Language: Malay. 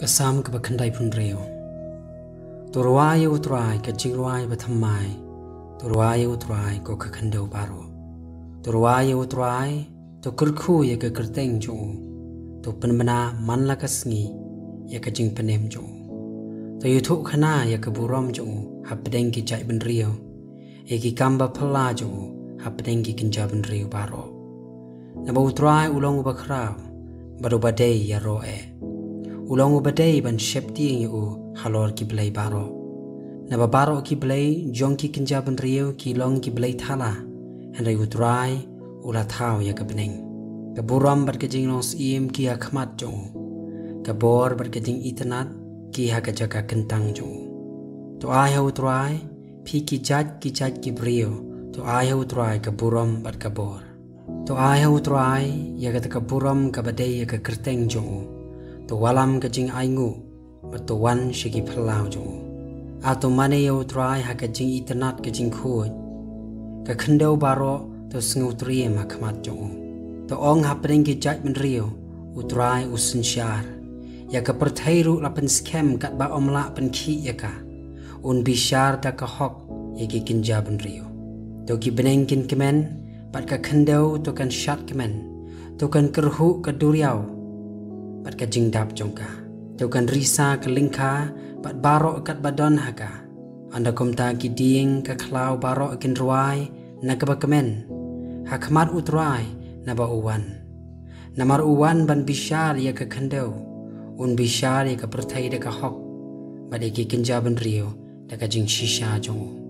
Kasam ke bakandai pun reo. Turwai utrai ke jingwai bathamai. Turwai utrai ko ke kandau baro. Turwai utrai to kerku ya ke kerteng jo. To penmana manla kasngi ya ke jing penem jo. To yutuk khana ya ke buram jo. Hapdeng ki jai ben reo. Eki kamba pala jo. Hapdeng ki kinja ben reo baro. Naba utrai ulong ubakrao. Baro badai ya roe. Ulang ubadai ban shepti u halor ki blai baro. Naba baro ki blai jong ki kinja ban rio ki long ki blai thala. Henry utrai ula thao ya ka bening. Ka buram bat ka jing nos iem ki akmat jong. Ka bor bat ka jing itanat ki ha ka jaga kentang jong. To ai ha utrai pi ki jaj ki brio. To ai ha utrai ka buram bat ka bor. To ai ha utrai ya ka buram ka badai ya ka kerteng jong. To walam ka jing aingu but to wan shiki phalau jo ato mane yo try ha ka jing itanat ka jing khoi ka khandau baro to sngu tri ma khmat jo to ong hapring ki jaj men rio utrai usin shar ya ka perthairu lapen scam kat ba omla pen khi ya ka un bishar ta ka hok ya ki kinja ben rio to ki beneng kin kemen pat ka khandau to kan shat kemen to kan kerhu ka duriau pat ka jingdap jongka to kan risa ka lingka pat baro kat badon haka anda komta ki ding ka khlau baro kin ruai na ka bakamen hakmat utrai na ba uwan namar uwan ban bishar ya ka khandau un bishar ya ka perthai da ka hok bade ki kinja ban rio da ka jing shisha jong